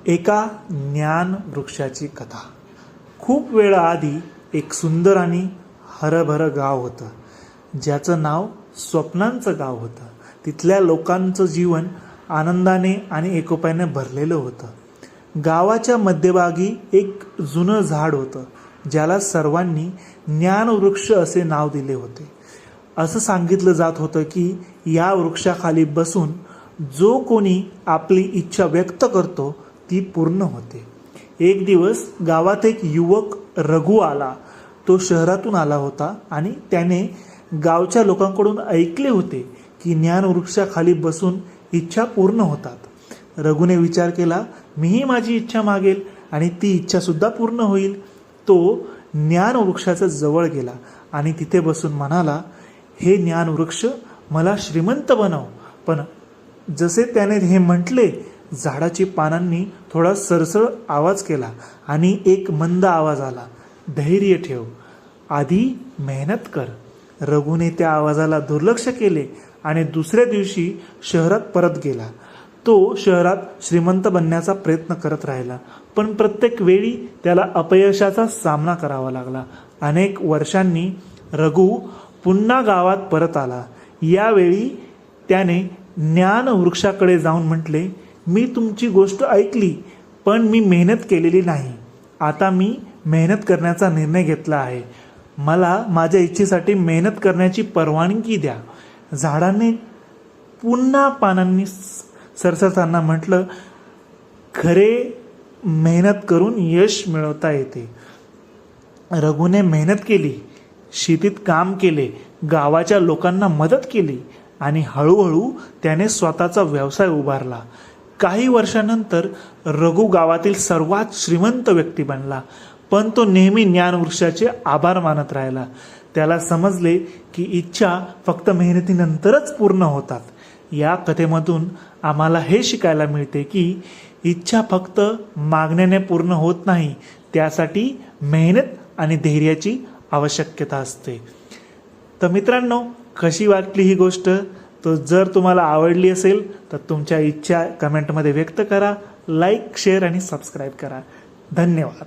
एका ज्ञान वृक्षाची कथा. खूप वेळ आधी एक सुंदर आणि हरभरं गाव होतं, ज्याचं नाव स्वप्नांचं गाव होतं. तिथल्या लोकांचं जीवन आनंदाने आणि एकोप्याने भरलेलं होतं. गावाच्या मध्यभागी एक जुनं झाड होतं, ज्याला सर्वांनी ज्ञानवृक्ष असे नाव दिले होते. असं सांगितलं जात होतं की या वृक्षाखाली बसून जो कोणी आपली इच्छा व्यक्त करतो ती पूर्ण होते. एक दिवस गावात एक युवक रघु आला. तो शहरातून आला होता आणि त्याने गावच्या लोकांकडून ऐकले होते की ज्ञानवृक्षाखाली बसून इच्छा पूर्ण होतात. रघुने विचार केला, मीही माझी इच्छा मागेल आणि ती इच्छासुद्धा पूर्ण होईल. तो ज्ञानवृक्षाच्या जवळ गेला आणि तिथे बसून म्हणाला, हे ज्ञानवृक्ष, मला श्रीमंत बनव. पण जसे त्याने हे म्हटले, झाडाची पानांनी थोडा सरसळ आवाज केला आणि एक मंद आवाज आला, धैर्य ठेव, आधी मेहनत कर. रघुने त्या आवाजाला दुर्लक्ष केले आणि दुसऱ्या दिवशी शहरात परत गेला. तो शहरात श्रीमंत बनण्याचा प्रयत्न करत राहिला, पण प्रत्येक वेळी त्याला अपयशाचा सामना करावा लागला. अनेक वर्षांनी रघु पुन्हा गावात परत आला. यावेळी त्याने ज्ञानवृक्षाकडे जाऊन म्हटले, मी तुमची गोष्ट ऐकली, पण मी मेहनत केलेली नाही. आता मी मेहनत करण्याचा निर्णय घेतला आहे. मला माझ्या इच्छेसाठी मेहनत करण्याची परवानगी द्या. झाडाने पुन्हा पानांनी सरसरताना म्हटलं, खरे मेहनत करून यश मिळवता येते. रघुने मेहनत केली, शेतीत काम केले, गावाच्या लोकांना मदत केली आणि हळूहळू त्याने स्वतःचा व्यवसाय उभारला. काही वर्षानंतर रघु गावातील सर्वात श्रीमंत व्यक्ती बनला, पण तो नेहमी ज्ञानवृक्षाचे आभार मानत राहिला. त्याला समजले की इच्छा फक्त मेहनतीनंतरच पूर्ण होतात. या कथेमधून आम्हाला हे शिकायला मिळते की इच्छा फक्त मागण्याने पूर्ण होत नाही, त्यासाठी मेहनत आणि धैर्याची आवश्यकता असते. तर मित्रांनो, कशी वाटली ही गोष्ट? तो जर तुम्हाला आवडली असेल तर तुमच्या इच्छा कमेंटमध्ये व्यक्त करा. लाईक, शेअर आणि सबस्क्राईब करा. धन्यवाद.